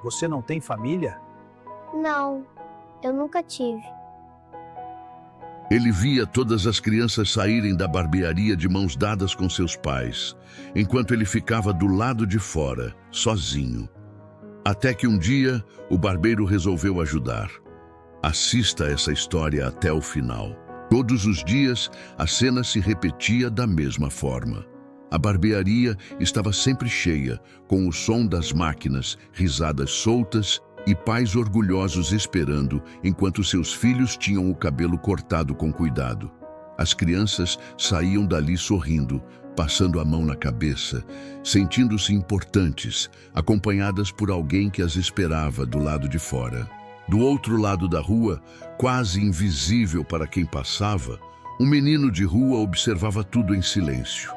Você não tem família? Não, eu nunca tive. Ele via todas as crianças saírem da barbearia de mãos dadas com seus pais, enquanto ele ficava do lado de fora, sozinho. Até que um dia, o barbeiro resolveu ajudar. Assista essa história até o final. Todos os dias, a cena se repetia da mesma forma. A barbearia estava sempre cheia, com o som das máquinas, risadas soltas e pais orgulhosos esperando enquanto seus filhos tinham o cabelo cortado com cuidado. As crianças saíam dali sorrindo, passando a mão na cabeça, sentindo-se importantes, acompanhadas por alguém que as esperava do lado de fora. Do outro lado da rua, quase invisível para quem passava, um menino de rua observava tudo em silêncio.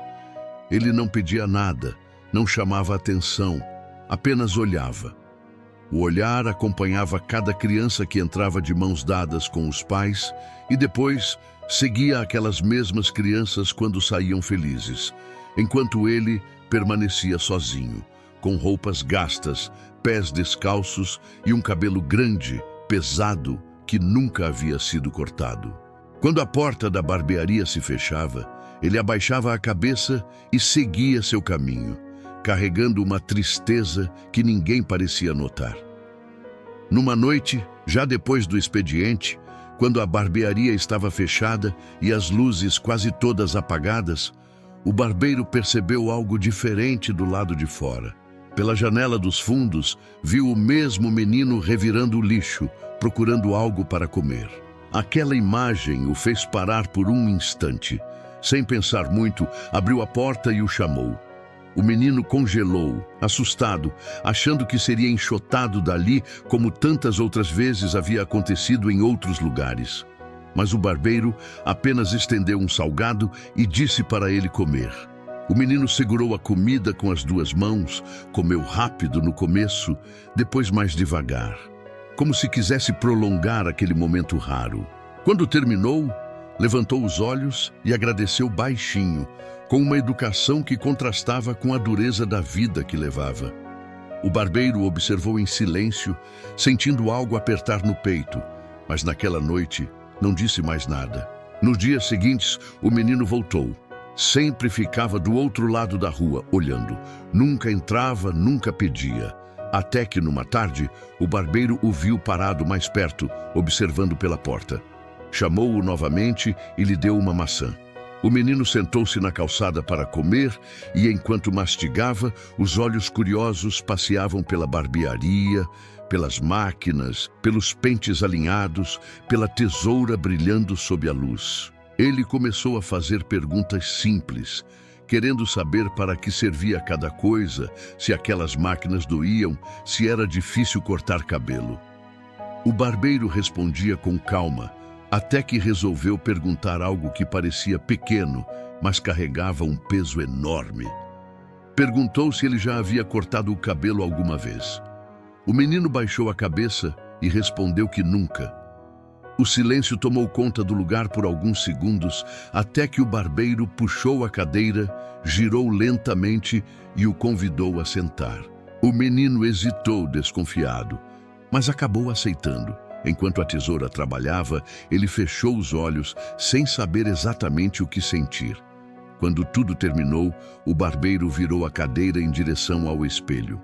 Ele não pedia nada, não chamava atenção, apenas olhava. O olhar acompanhava cada criança que entrava de mãos dadas com os pais e depois seguia aquelas mesmas crianças quando saíam felizes, enquanto ele permanecia sozinho, com roupas gastas, pés descalços e um cabelo grande, pesado, que nunca havia sido cortado. Quando a porta da barbearia se fechava, ele abaixava a cabeça e seguia seu caminho, carregando uma tristeza que ninguém parecia notar. Numa noite, já depois do expediente, quando a barbearia estava fechada e as luzes quase todas apagadas, o barbeiro percebeu algo diferente do lado de fora. Pela janela dos fundos, viu o mesmo menino revirando o lixo, procurando algo para comer. Aquela imagem o fez parar por um instante. Sem pensar muito, abriu a porta e o chamou. O menino congelou, assustado, achando que seria enxotado dali como tantas outras vezes havia acontecido em outros lugares. Mas o barbeiro apenas estendeu um salgado e disse para ele comer. O menino segurou a comida com as duas mãos, comeu rápido no começo, depois mais devagar, como se quisesse prolongar aquele momento raro. Quando terminou, levantou os olhos e agradeceu baixinho, com uma educação que contrastava com a dureza da vida que levava. O barbeiro observou em silêncio, sentindo algo apertar no peito, mas naquela noite não disse mais nada. Nos dias seguintes, o menino voltou. Sempre ficava do outro lado da rua, olhando. Nunca entrava, nunca pedia. Até que, numa tarde, o barbeiro o viu parado mais perto, observando pela porta. Chamou-o novamente e lhe deu uma maçã. O menino sentou-se na calçada para comer e, enquanto mastigava, os olhos curiosos passeavam pela barbearia, pelas máquinas, pelos pentes alinhados, pela tesoura brilhando sob a luz. Ele começou a fazer perguntas simples, querendo saber para que servia cada coisa, se aquelas máquinas doíam, se era difícil cortar cabelo. O barbeiro respondia com calma, até que resolveu perguntar algo que parecia pequeno, mas carregava um peso enorme. Perguntou se ele já havia cortado o cabelo alguma vez. O menino baixou a cabeça e respondeu que nunca. O silêncio tomou conta do lugar por alguns segundos, até que o barbeiro puxou a cadeira, girou lentamente e o convidou a sentar. O menino hesitou, desconfiado, mas acabou aceitando. Enquanto a tesoura trabalhava, ele fechou os olhos, sem saber exatamente o que sentir. Quando tudo terminou, o barbeiro virou a cadeira em direção ao espelho.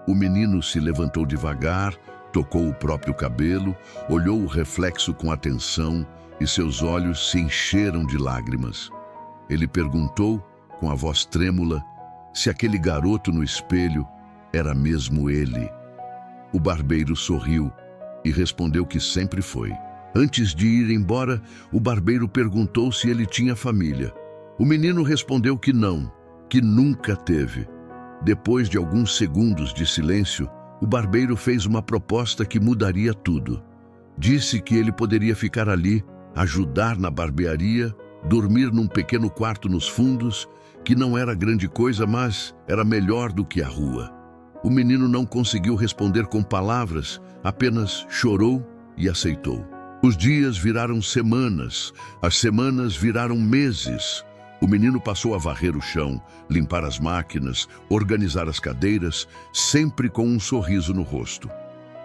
O menino se levantou devagar, tocou o próprio cabelo, olhou o reflexo com atenção e seus olhos se encheram de lágrimas. Ele perguntou, com a voz trêmula, se aquele garoto no espelho era mesmo ele. O barbeiro sorriu e respondeu que sempre foi. Antes de ir embora, o barbeiro perguntou se ele tinha família. O menino respondeu que não, que nunca teve. Depois de alguns segundos de silêncio, o barbeiro fez uma proposta que mudaria tudo. Disse que ele poderia ficar ali, ajudar na barbearia, dormir num pequeno quarto nos fundos, que não era grande coisa, mas era melhor do que a rua. O menino não conseguiu responder com palavras, apenas chorou e aceitou. Os dias viraram semanas, as semanas viraram meses. O menino passou a varrer o chão, limpar as máquinas, organizar as cadeiras, sempre com um sorriso no rosto.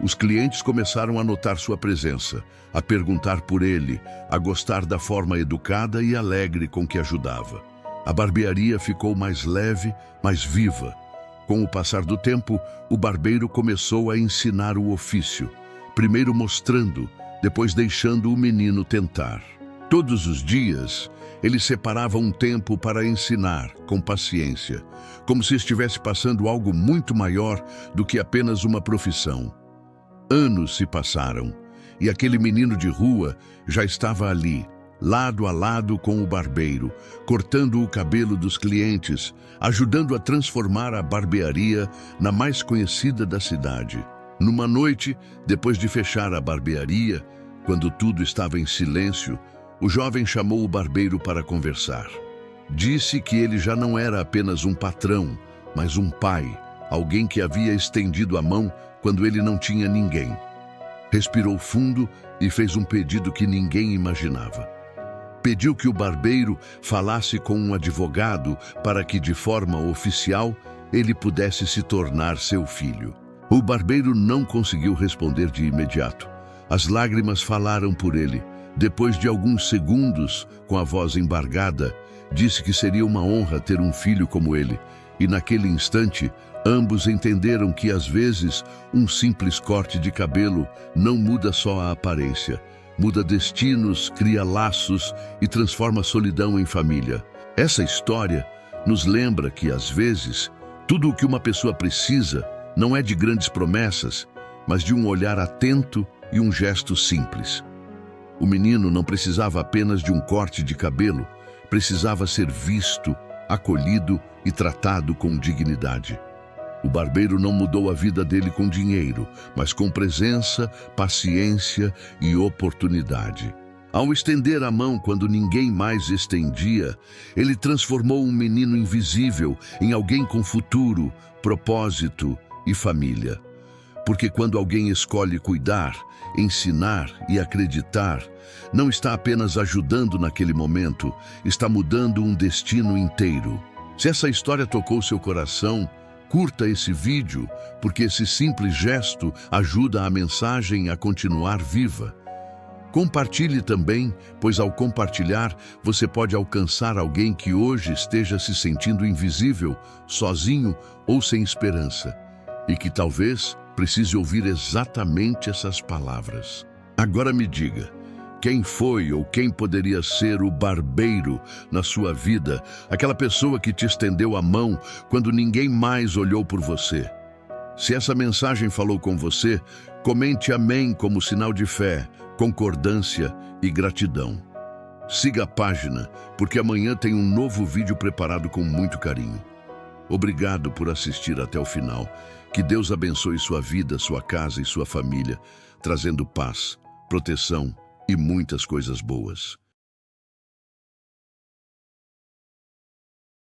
Os clientes começaram a notar sua presença, a perguntar por ele, a gostar da forma educada e alegre com que ajudava. A barbearia ficou mais leve, mais viva. Com o passar do tempo, o barbeiro começou a ensinar o ofício, primeiro mostrando, depois deixando o menino tentar. Todos os dias, ele separava um tempo para ensinar, com paciência, como se estivesse passando algo muito maior do que apenas uma profissão. Anos se passaram, e aquele menino de rua já estava ali, lado a lado com o barbeiro, cortando o cabelo dos clientes, ajudando a transformar a barbearia na mais conhecida da cidade. Numa noite, depois de fechar a barbearia, quando tudo estava em silêncio, o jovem chamou o barbeiro para conversar. Disse que ele já não era apenas um patrão, mas um pai, alguém que havia estendido a mão quando ele não tinha ninguém. Respirou fundo e fez um pedido que ninguém imaginava. Pediu que o barbeiro falasse com um advogado para que, de forma oficial, ele pudesse se tornar seu filho. O barbeiro não conseguiu responder de imediato. As lágrimas falaram por ele. Depois de alguns segundos, com a voz embargada, disse que seria uma honra ter um filho como ele. E naquele instante, ambos entenderam que, às vezes, um simples corte de cabelo não muda só a aparência. Muda destinos, cria laços e transforma a solidão em família. Essa história nos lembra que, às vezes, tudo o que uma pessoa precisa não é de grandes promessas, mas de um olhar atento e um gesto simples. O menino não precisava apenas de um corte de cabelo, precisava ser visto, acolhido e tratado com dignidade. O barbeiro não mudou a vida dele com dinheiro, mas com presença, paciência e oportunidade. Ao estender a mão quando ninguém mais estendia, ele transformou um menino invisível em alguém com futuro, propósito e família. Porque quando alguém escolhe cuidar, ensinar e acreditar, não está apenas ajudando naquele momento, está mudando um destino inteiro. Se essa história tocou seu coração, curta esse vídeo, porque esse simples gesto ajuda a mensagem a continuar viva. Compartilhe também, pois ao compartilhar, você pode alcançar alguém que hoje esteja se sentindo invisível, sozinho ou sem esperança, e que talvez precise ouvir exatamente essas palavras. Agora me diga, quem foi ou quem poderia ser o barbeiro na sua vida, aquela pessoa que te estendeu a mão quando ninguém mais olhou por você? Se essa mensagem falou com você, comente amém como sinal de fé, concordância e gratidão. Siga a página, porque amanhã tem um novo vídeo preparado com muito carinho. Obrigado por assistir até o final. Que Deus abençoe sua vida, sua casa e sua família, trazendo paz, proteção e muitas coisas boas.